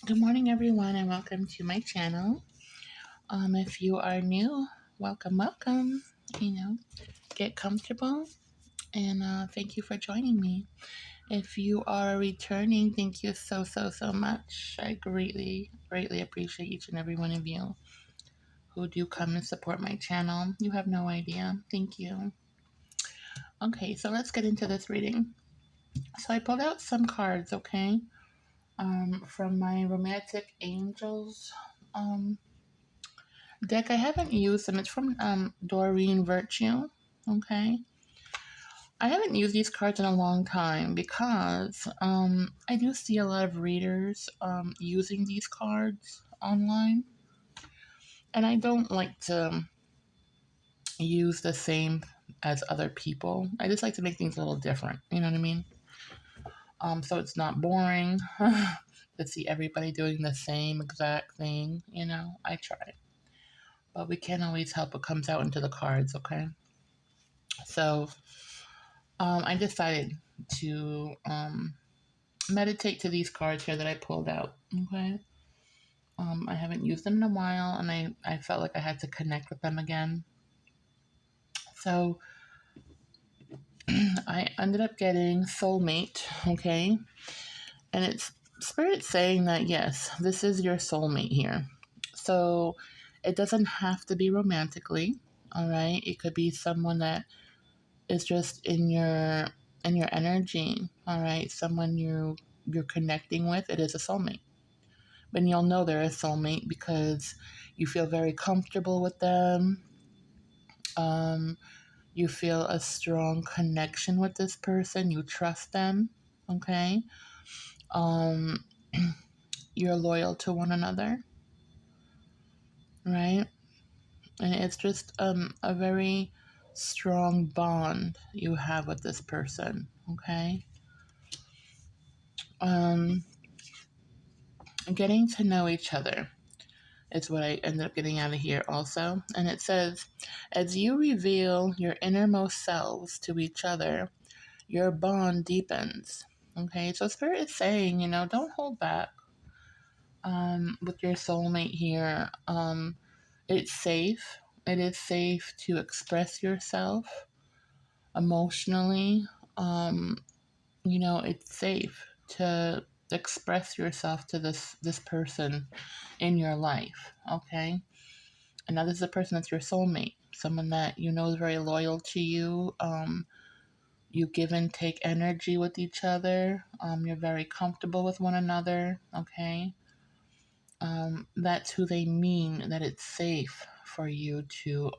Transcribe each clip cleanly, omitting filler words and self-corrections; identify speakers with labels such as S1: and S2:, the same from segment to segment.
S1: Good morning, everyone, and welcome to my channel. If you are new, welcome. Get comfortable, and thank you for joining me. If you are returning, thank you so much. I greatly appreciate each and every one of you who do come and support my channel. You have no idea. Thank you. Okay, so let's get into this reading. So I pulled out some cards, okay, from my Romantic Angels deck. I haven't used them. It's from Doreen Virtue. Okay. I haven't used these cards in a long time because I do see a lot of readers using these cards online. And I don't like to use the same as other people. I just like to make things a little different. You know what I mean? So it's not boring to see everybody doing the same exact thing. I try. But we can't always help what comes out into the cards, okay? So I decided to meditate to these cards here that I pulled out. Okay. I haven't used them in a while, and I felt like I had to connect with them again. So I ended up getting soulmate. Okay. And it's spirit saying that, yes, this is your soulmate here. So it doesn't have to be romantically. All right. It could be someone that is just in your energy. All right, someone you're connecting with. It is a soulmate, and you'll know they're a soulmate because you feel very comfortable with them. um you feel a strong connection with this person. You trust them. Okay. um you're loyal to one another, right? And it's just a very strong bond you have with this person. Okay. um Getting to know each other is what I ended up getting out of here also. And it says, as you reveal your innermost selves to each other, your bond deepens. Okay, so Spirit is saying, don't hold back with your soulmate here. It's safe. It is safe to express yourself emotionally. It's safe to express yourself to this person in your life. Okay. And now this is a person that's your soulmate, someone that you know is very loyal to you. You give and take energy with each other. You're very comfortable with one another. Okay. That's who they mean, that it's safe for you to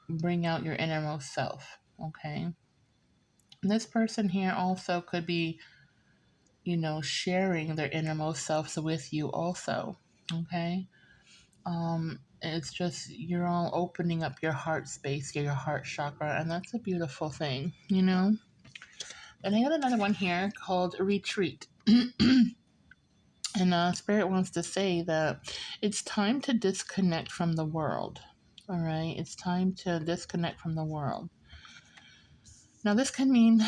S1: bring out your innermost self. Okay. And this person here also could be, sharing their innermost selves with you also. Okay. It's just you're all opening up your heart space, your heart chakra, and that's a beautiful thing. And I got another one here called retreat. And Spirit wants to say that it's time to disconnect from the world. All right, it's time to disconnect from the world. Now, this can mean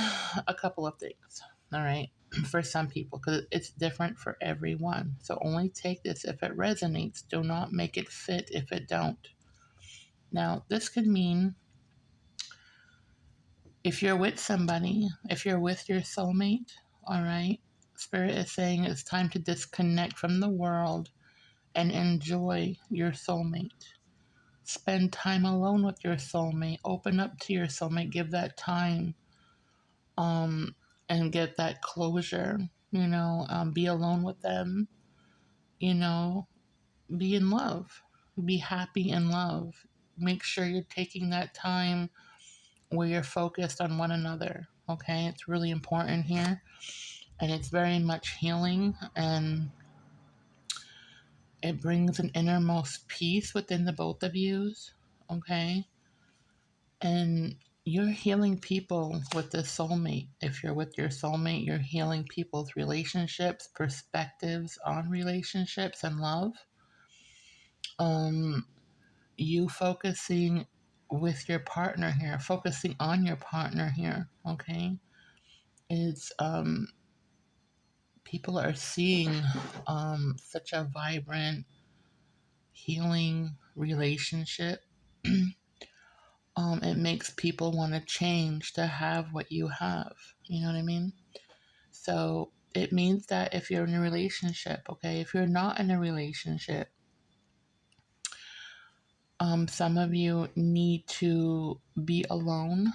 S1: a couple of things. All right, for some people, because it's different for everyone. So only take this if it resonates. Do not make it fit if it don't. Now, this could mean if you're with somebody, if you're with your soulmate, all right, Spirit is saying it's time to disconnect from the world and enjoy your soulmate. Spend time alone with your soulmate. Open up to your soulmate. Give that time and get that closure. Be alone with them. You know, be in love. Be happy in love. Make sure you're taking that time where you're focused on one another. Okay, it's really important here, and it's very much healing, and it brings an innermost peace within the both of yous. Okay, and you're healing people with this soulmate. If you're with your soulmate, you're healing people's relationships, perspectives on relationships and love. You focusing with your partner here, focusing on your partner here. Okay, it's people are seeing such a vibrant, healing relationship. It makes people want to change to have what you have. You know what I mean? So it means that if you're in a relationship, okay, if you're not in a relationship, some of you need to be alone.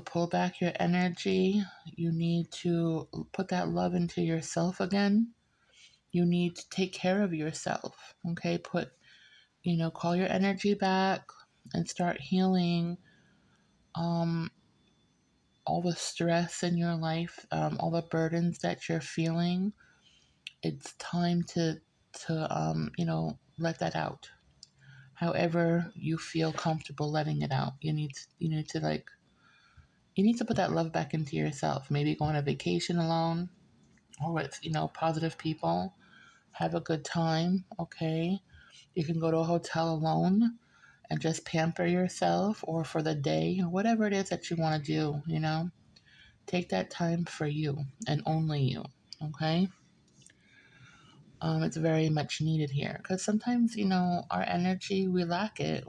S1: Pull back your energy. You need to put that love into yourself again. You need to take care of yourself. Okay, call your energy back and start healing um, all the stress in your life, all the burdens that you're feeling. It's time to let that out. However you feel comfortable letting it out. You need to put that love back into yourself. Maybe go on a vacation alone or with, positive people. Have a good time, okay? You can go to a hotel alone and just pamper yourself or for the day, or whatever it is that you want to do. Take that time for you and only you, okay? It's very much needed here because sometimes, our energy, we lack it.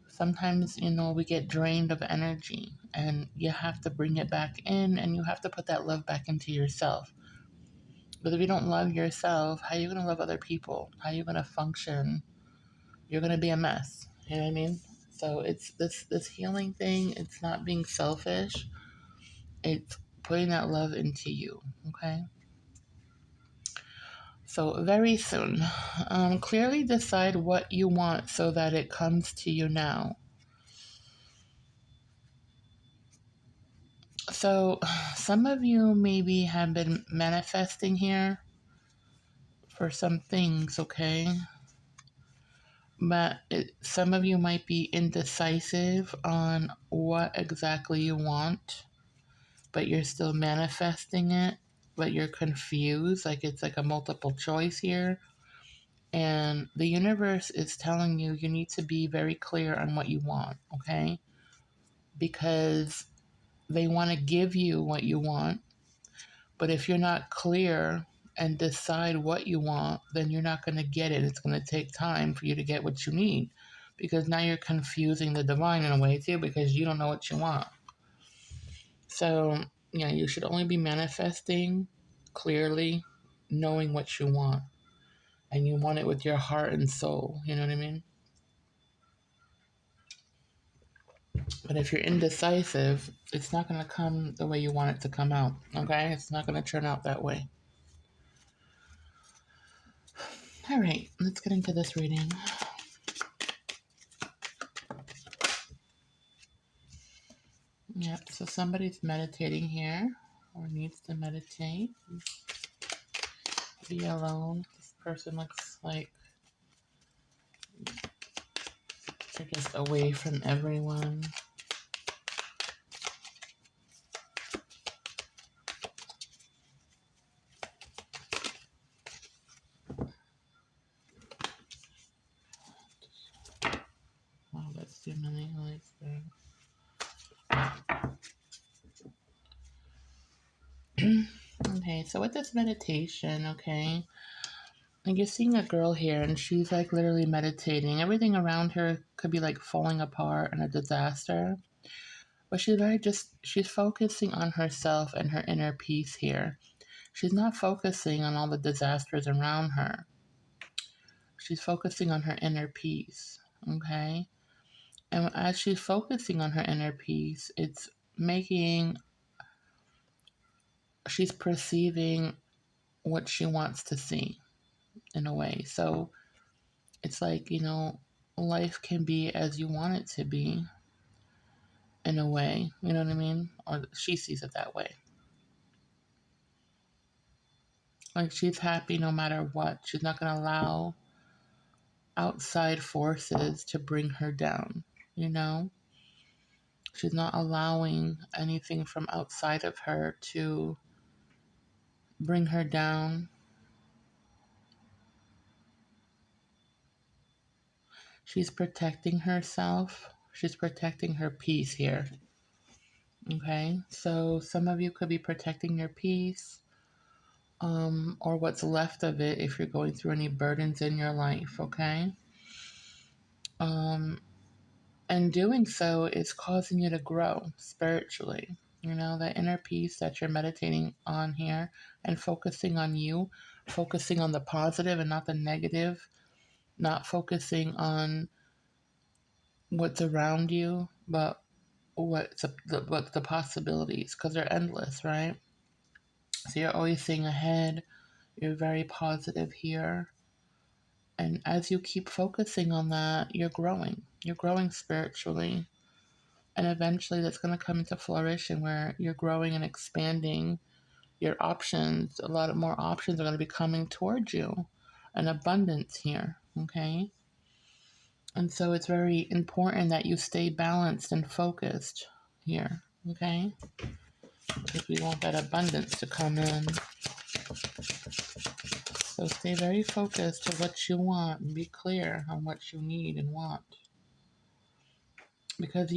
S1: Sometimes, we get drained of energy and you have to bring it back in and you have to put that love back into yourself. But if you don't love yourself, how are you going to love other people? How are you going to function? You're going to be a mess. You know what I mean? So it's this healing thing. It's not being selfish. It's putting that love into you. Okay. So very soon, clearly decide what you want so that it comes to you now. So some of you maybe have been manifesting here for some things, okay? But some of you might be indecisive on what exactly you want, but you're still manifesting it, but you're confused, like it's like a multiple choice here. And the universe is telling you you need to be very clear on what you want, okay? Because they want to give you what you want, but if you're not clear and decide what you want, then you're not going to get it. It's going to take time for you to get what you need because now you're confusing the divine in a way too because you don't know what you want. So, you should only be manifesting clearly, knowing what you want. And you want it with your heart and soul. You know what I mean? But if you're indecisive, it's not going to come the way you want it to come out. Okay? It's not going to turn out that way. All right, let's get into this reading. Yep, so somebody's meditating here or needs to meditate. Be alone. This person looks like they're just away from everyone. Oh, that's too many lights there. Okay, so with this meditation, okay, like you're seeing a girl here and she's like literally meditating. Everything around her could be like falling apart and a disaster. But she's focusing on herself and her inner peace here. She's not focusing on all the disasters around her. She's focusing on her inner peace. Okay? And as she's focusing on her inner peace, she's perceiving what she wants to see in a way. So it's like, life can be as you want it to be in a way. You know what I mean? Or she sees it that way. Like she's happy no matter what. She's not going to allow outside forces to bring her down, you know? She's not allowing anything from outside of her to bring her down. She's protecting herself. She's protecting her peace here. Okay, so some of you could be protecting your peace, or what's left of it if you're going through any burdens in your life. Okay, um, and doing so is causing you to grow spiritually. You know, that inner peace that you're meditating on here and focusing on you, focusing on the positive and not the negative, not focusing on what's around you, but what's the possibilities, because they're endless, right? So you're always seeing ahead. You're very positive here. And as you keep focusing on that, you're growing. You're growing spiritually. And eventually that's going to come into flourishing where you're growing and expanding your options. A lot of more options are going to be coming towards you. An abundance here. Okay. And so it's very important that you stay balanced and focused here. Okay. Because we want that abundance to come in. So stay very focused to what you want and be clear on what you need and want. Because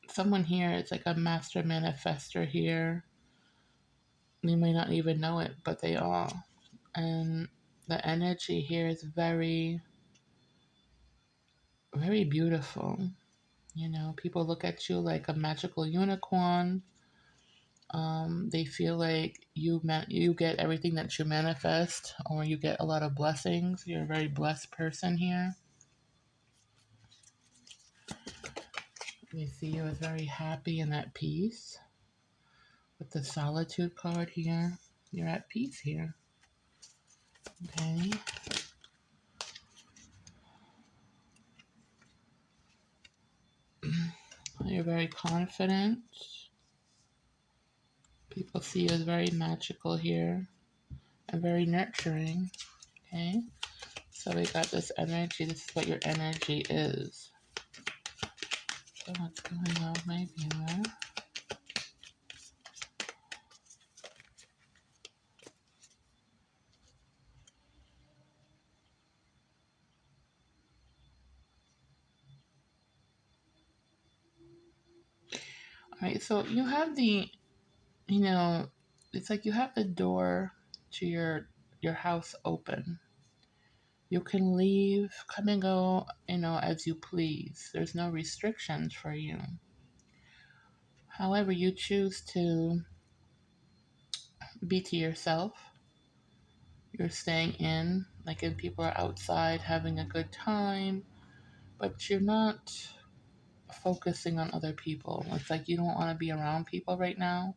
S1: someone here is like a master manifester here. You may not even know it, but they are. And the energy here is very, very beautiful. You know, people look at you like a magical unicorn. They feel like you get everything that you manifest, or you get a lot of blessings. You're a very blessed person here. They see you as very happy and at peace. With the solitude card here, you're at peace here. Okay. You're very confident. People see you as very magical here and very nurturing. Okay. So we got this energy. This is what your energy is. So what's going on, my viewer? All right. So you have you know, it's like you have the door to your house open. You can leave, come and go, as you please. There's no restrictions for you. However, you choose to be to yourself. You're staying in, like if people are outside having a good time, but you're not focusing on other people. It's like you don't want to be around people right now.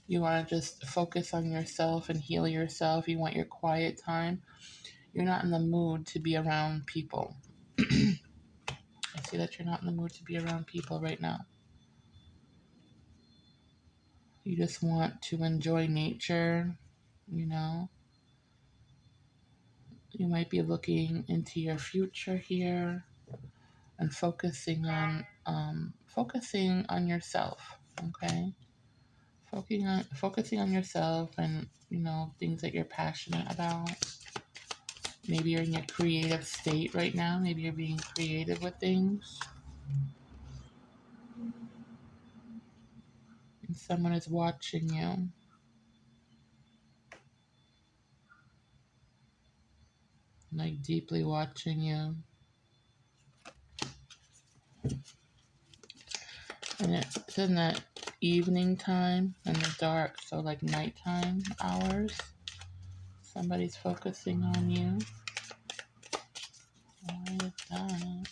S1: You want to just focus on yourself and heal yourself. You want your quiet time. You're not in the mood to be around people. I see that you're not in the mood to be around people right now. You just want to enjoy nature, you know. You might be looking into your future here and focusing on yourself. Okay, focusing on yourself and things that you're passionate about. Maybe you're in your creative state right now. Maybe you're being creative with things, and someone is watching you, like deeply watching you. And it's in that evening time and the dark, so like nighttime hours. Somebody's focusing on you. Why is that?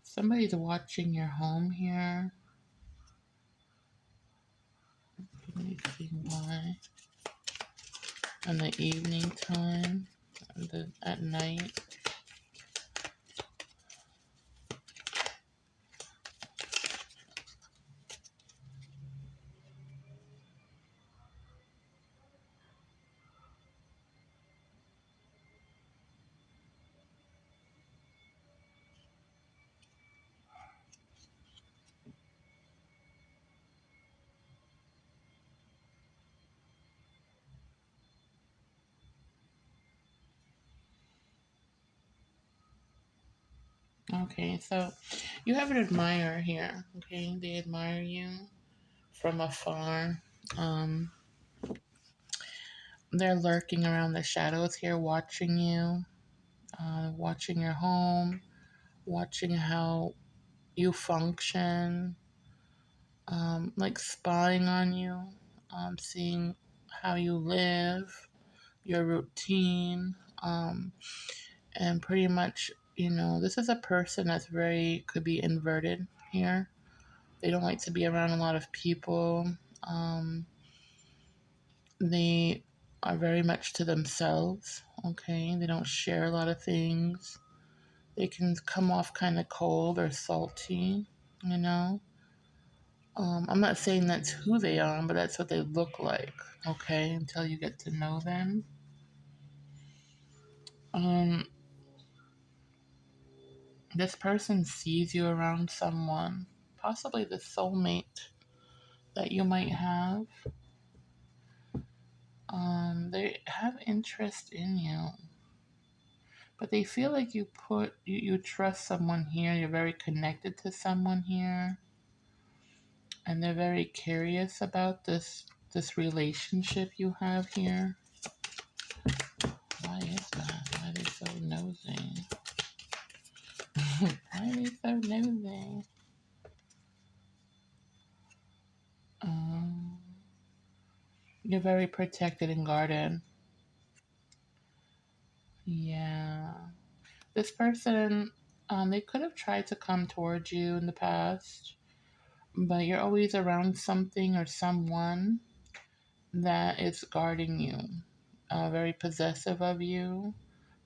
S1: Somebody's watching your home here. Let me see why. In the evening time, at night. Okay, so you have an admirer here. Okay, they admire you from afar. Um, they're lurking around the shadows here, watching you, watching your home, watching how you function, like spying on you, seeing how you live, your routine, and pretty much, this is a person that's very, could be inverted here. They don't like to be around a lot of people. Um, they are very much to themselves, okay? They don't share a lot of things. They can come off kind of cold or salty, you know? I'm not saying that's who they are, but that's what they look like, okay? Until you get to know them. Um, this person sees you around someone, possibly the soulmate that you might have. They have interest in you, but they feel like you trust someone here. You're very connected to someone here, and they're very curious about this relationship you have here. Why is that? Why are they so nosy? Why are they so nosy? Um, you're very protected and guarded. Yeah. This person, they could have tried to come towards you in the past, but you're always around something or someone that is guarding you, very possessive of you,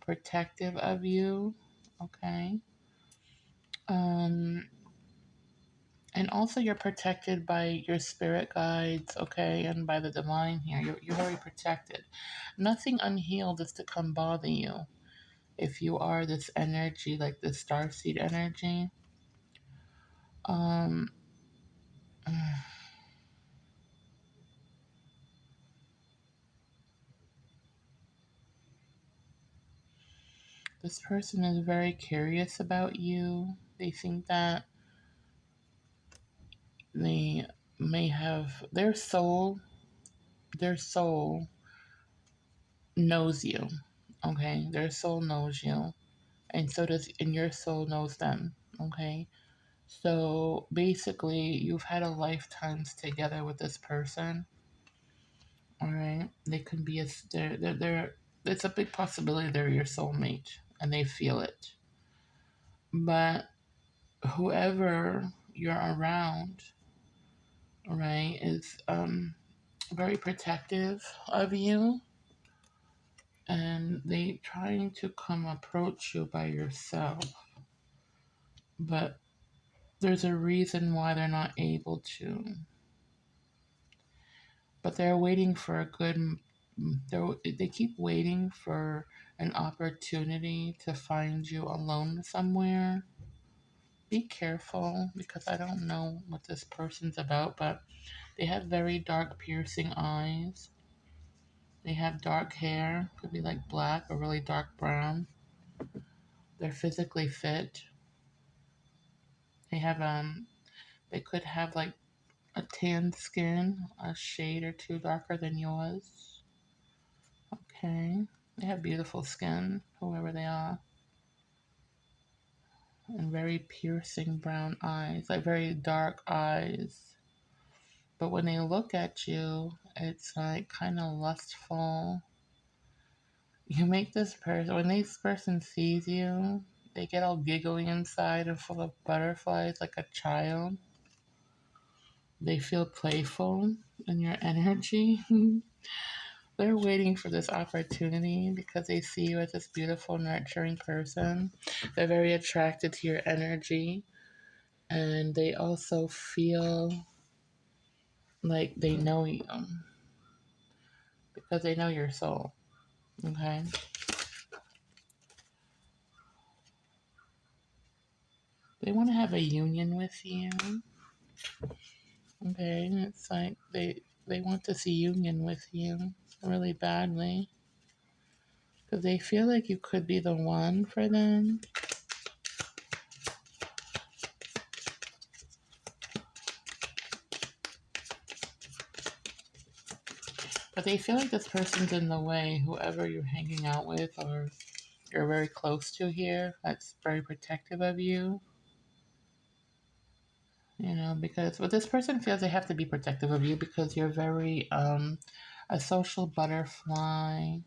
S1: protective of you, okay? Um, and also, you're protected by your spirit guides, okay, and by the divine here. You're very protected. Nothing unhealed is to come bother you. If you are this energy, like this starseed energy, um, this person is very curious about you. They think that they may have their soul knows you. Okay, their soul knows you, and so does, and your soul knows them. Okay, so basically, you've had a lifetimes together with this person. All right, they could be a they're it's a big possibility they're your soulmate, and they feel it. But whoever you're around, right, is very protective of you, and they trying to come approach you by yourself, but there's a reason why they're not able to. But they're waiting for a good. They keep waiting for an opportunity to find you alone somewhere. Be careful because I don't know what this person's about, but they have very dark, piercing eyes. They have dark hair, could be like black or really dark brown. They're physically fit. They have they could have like a tan skin, a shade or two darker than yours. Okay. They have beautiful skin, whoever they are, and very piercing brown eyes, like very dark eyes. But when they look at you, it's like kind of lustful. You make this person, when this person sees you, they get all giggly inside and full of butterflies like a child. They feel playful in your energy. They're waiting for this opportunity because they see you as this beautiful, nurturing person. They're very attracted to your energy, and they also feel like they know you because they know your soul. Okay? They want to have a union with you. Okay? And it's like they want to see union with you really badly because they feel like you could be the one for them. But they feel like this person's in the way, whoever you're hanging out with or you're very close to here, that's very protective of you. You know, because what this person feels they have to be protective of you because you're very a social butterfly,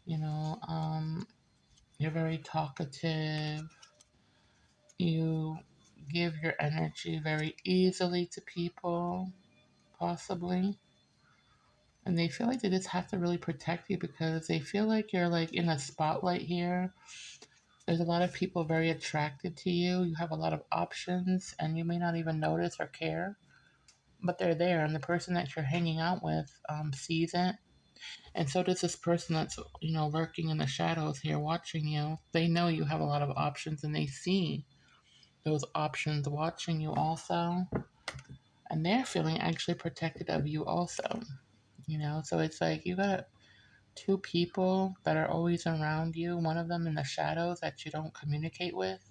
S1: you know, you're very talkative. You give your energy very easily to people, possibly. And they feel like they just have to really protect you because they feel like you're like in a spotlight here. There's a lot of people very attracted to you. You have a lot of options and you may not even notice or care, but they're there. And the person that you're hanging out with sees it. And so does this person that's, you know, lurking in the shadows here watching you. They know you have a lot of options and they see those options watching you also. And they're feeling actually protected of you also. You know, so it's like you got two people that are always around you, one of them in the shadows that you don't communicate with,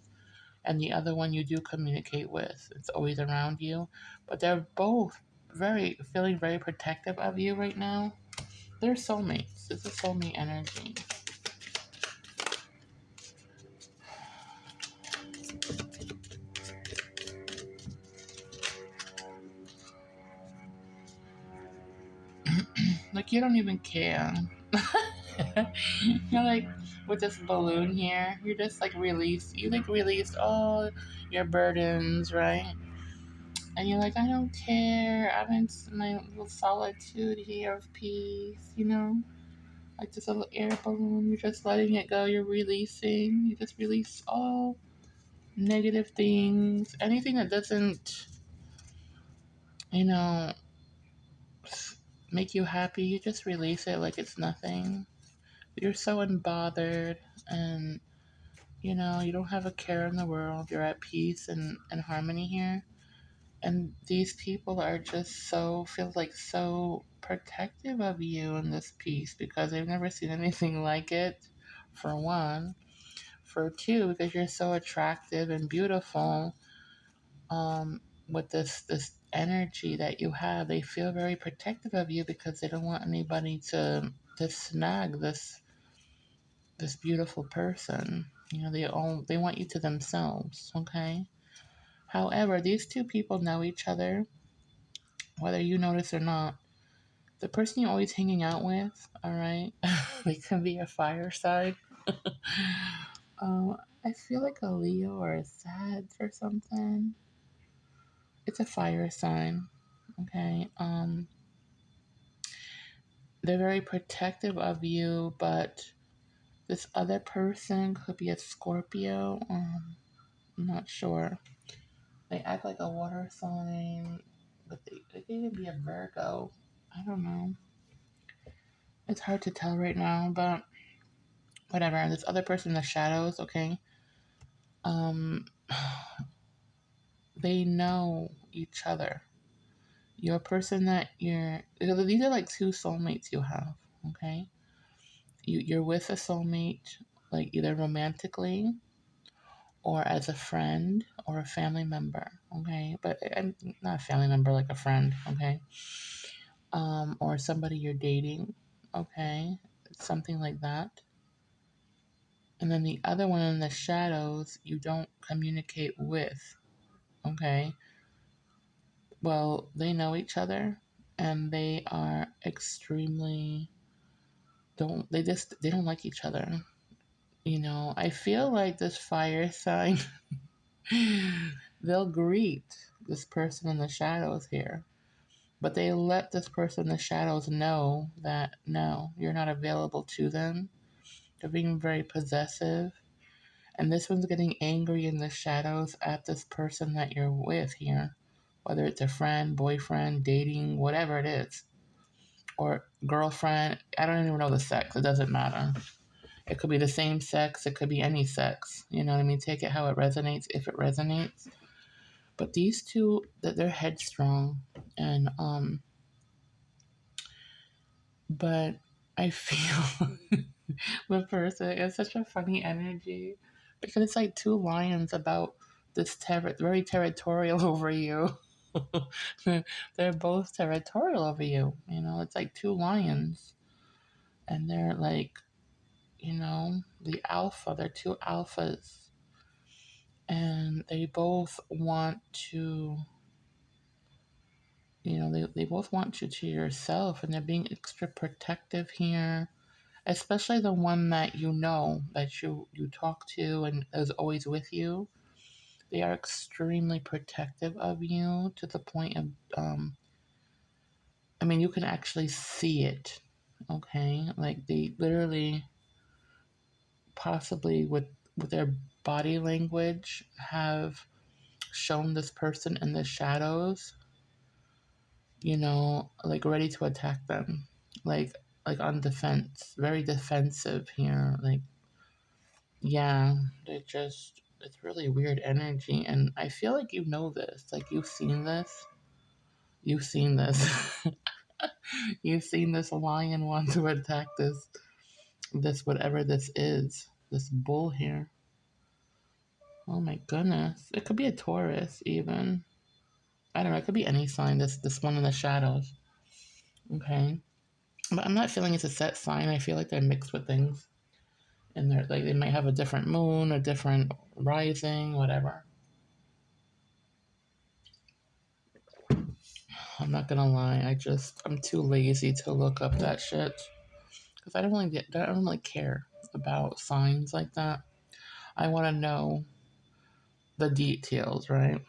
S1: and the other one you do communicate with. It's always around you. But they're both very feeling very protective of you right now. They're soulmates. It's a soulmate energy. Like you don't even care. You're like with this balloon here, you're just like released all your burdens, right? And you're like, I don't care. I'm in my little solitude here of peace, you know? Like this little air balloon, you're just letting it go, you're releasing. You just release all negative things, anything that doesn't, you know, make you happy, you just release it like it's nothing. You're so unbothered and, you know, you don't have a care in the world. You're at peace and harmony here. And these people are just so feel like so protective of you in this piece because they've never seen anything like it, for one. For two, because you're so attractive and beautiful, with this energy that you have, they feel very protective of you because they don't want anybody to snag this beautiful person. You know, they want you to themselves, okay? However, these two people know each other, whether you notice or not. The person you're always hanging out with, all right, they can be a fire sign. I feel like a Leo or a Sag or something. It's a fire sign, okay. They're very protective of you, but this other person could be a Scorpio. I'm not sure. They act like a water sign, but they can even be a Virgo. I don't know. It's hard to tell right now, but whatever. This other person in the shadows, okay? Um, they know each other. Your person that you're, these are like two soulmates you have, okay? You're with a soulmate, like either romantically or as a friend or a family member, okay? But I'm not a family member, like a friend, okay? Or somebody you're dating, okay? Something like that. And then the other one in the shadows, you don't communicate with, okay? Well, they know each other and they are extremely they don't like each other. You know, I feel like this fire sign they'll greet this person in the shadows here, but they let this person in the shadows know that no, you're not available to them. They're being very possessive. And this one's getting angry in the shadows at this person that you're with here, whether it's a friend, boyfriend, dating, whatever it is, or girlfriend. I don't even know the sex. It doesn't matter. It could be the same sex. It could be any sex. You know what I mean? Take it how it resonates, if it resonates. But these two, that they're headstrong, and but I feel the person is such a funny energy because it's like two lions about this very territorial over you. They're both territorial over you. You know, it's like two lions, and they're like, you know, the alpha. They're two alphas, and they both want to, you know, they both want you to yourself, and they're being extra protective here, especially the one that you know that you talk to and is always with you. They are extremely protective of you to the point of, I mean, you can actually see it. Okay, like they literally, possibly with their body language, have shown this person in the shadows, you know, like ready to attack them, like on defense, very defensive here. Like, yeah, they just, it's really weird energy, and I feel like you know this, like you've seen this, you've seen this lion want to attack this whatever this is, this bull here. Oh my goodness, it could be a Taurus even. I don't know. It could be any sign. This one in the shadows. Okay, but I'm not feeling it's a set sign. I feel like they're mixed with things, and they're like they might have a different moon, a different rising, whatever. I'm not gonna lie. I'm too lazy to look up that shit because I don't really care about signs like that. I want to know the details, right?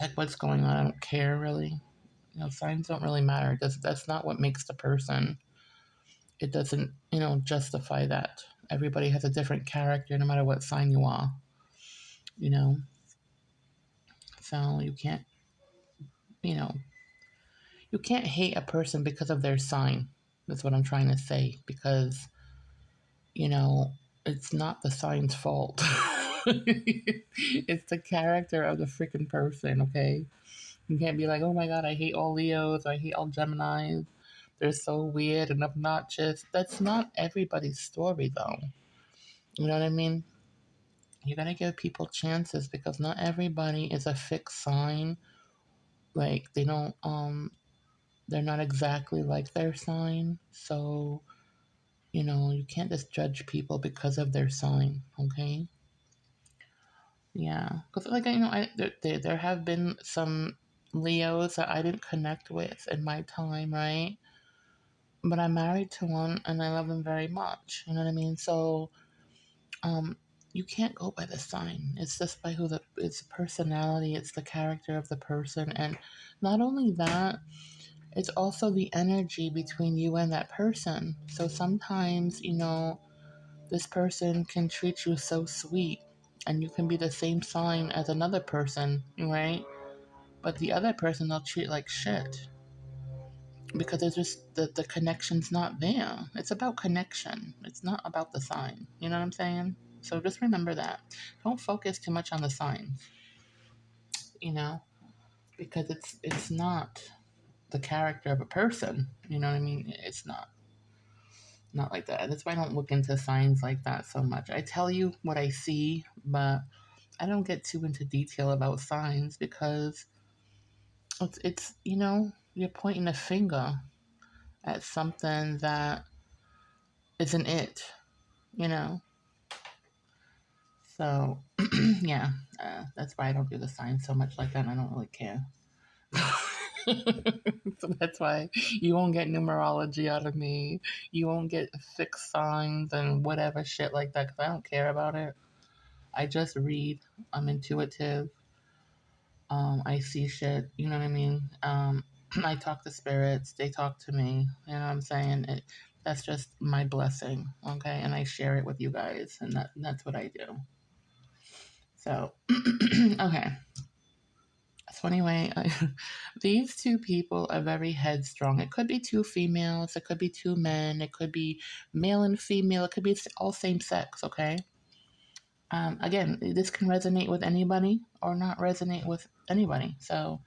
S1: Like what's going on. I don't care really. You know, signs don't really matter. That's not what makes the person. It doesn't, you know, justify that. Everybody has a different character no matter what sign you are, you know? So you can't, you know, you can't hate a person because of their sign. That's what I'm trying to say. Because, you know, it's not the sign's fault. It's the character of the freaking person, okay? You can't be like, oh my god, I hate all Leos, I hate all Geminis. They're so weird and obnoxious. That's not everybody's story, though. You know what I mean? You gotta give people chances because not everybody is a fixed sign. Like they're not exactly like their sign. So, you know, you can't just judge people because of their sign, okay? Yeah. Because, like, you know, there have been some Leos that I didn't connect with in my time, right? But I'm married to one and I love him very much. You know what I mean? So, um, you can't go by the sign. It's just by it's the personality, it's the character of the person. And not only that, it's also the energy between you and that person. So sometimes, you know, this person can treat you so sweet and you can be the same sign as another person, right? But the other person they'll treat like shit because it's just the connection's not there. It's about connection. It's not about the sign. You know what I'm saying? So just remember that. Don't focus too much on the signs, you know, because it's not the character of a person. You know what I mean? It's not like that. That's why I don't look into signs like that so much. I tell you what I see, but I don't get too into detail about signs because it's you know, you're pointing a finger at something that isn't it, you know. So yeah, that's why I don't do the signs so much like that. And I don't really care. So that's why you won't get numerology out of me. You won't get fixed signs and whatever shit like that because I don't care about it. I just read. I'm intuitive. I see shit. You know what I mean? I talk to spirits. They talk to me. You know what I'm saying? That's just my blessing. Okay, and I share it with you guys, and that's what I do. So, okay. So anyway, these two people are very headstrong. It could be two females. It could be two men. It could be male and female. It could be all same sex. Okay. Again, this can resonate with anybody or not resonate with anybody. So,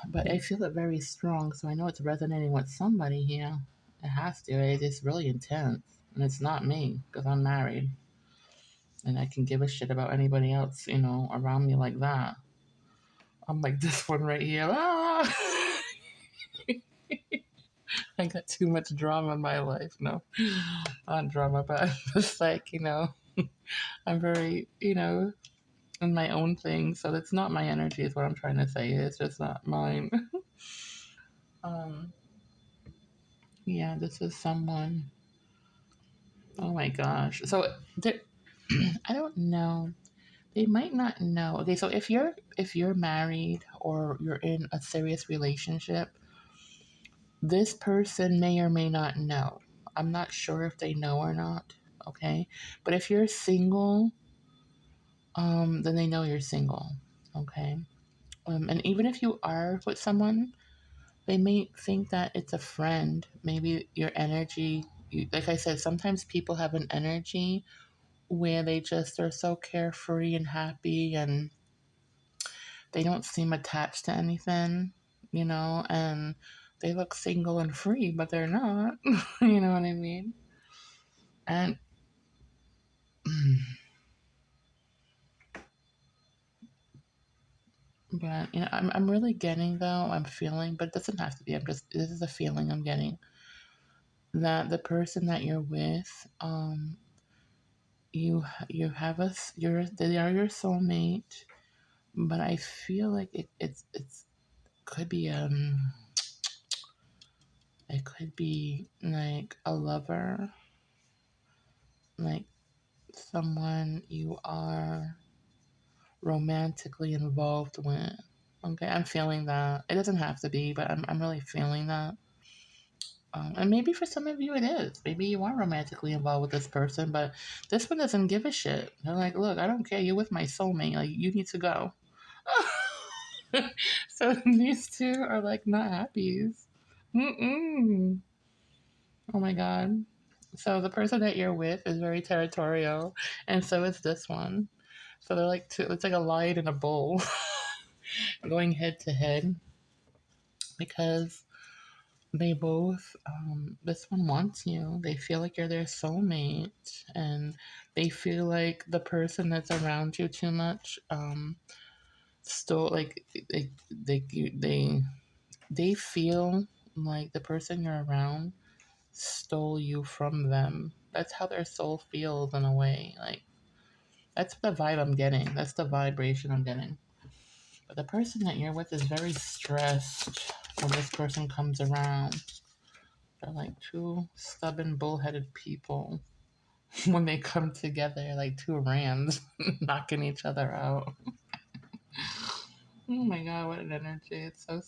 S1: but I feel it very strong. So I know it's resonating with somebody here. It has to. It's really intense, and it's not me because I'm married, and I can give a shit about anybody else, you know, around me like that. I'm like this one right here. Ah! I got too much drama in my life. No, not drama, but I'm just like, I'm very, in my own thing. So that's not my energy, is what I'm trying to say. It's just not mine. um, yeah, this is someone. Oh my gosh. So I don't know. They might not know. Okay, so if you're married or you're in a serious relationship, this person may or may not know. I'm not sure if they know or not. Okay, but if you're single, then they know you're single. Okay, and even if you are with someone, they may think that it's a friend. Maybe your energy, like I said, sometimes people have an energy where they just are so carefree and happy, and they don't seem attached to anything, and they look single and free, but they're not. You know what I mean? And but I'm really getting, though, I'm feeling, but it doesn't have to be. I'm just This is a feeling I'm getting, that the person that you're with, you have us, they are your soulmate, but I feel like it's could be it could be like a lover, like someone you are romantically involved with. Okay, I'm feeling that. It doesn't have to be, but I'm really feeling that. And maybe for some of you it is. Maybe you are romantically involved with this person, but this one doesn't give a shit. They're like, look, I don't care. You're with my soulmate. Like, you need to go. So these two are like not happy. Mm-mm. Oh my god. So the person that you're with is very territorial, and so is this one. So they're like two. It's like a lion and a bull going head to head, because they both. This one wants you. They feel like you're their soulmate, and they feel like the person that's around you too much. Still, like they they feel like the person you're around stole you from them. That's how their soul feels, in a way. Like, that's the vibe I'm getting. That's the vibration I'm getting. But the person that you're with is very stressed when this person comes around. They're like two stubborn, bullheaded people. When they come together, like two rams knocking each other out. Oh my god, what an energy. It's so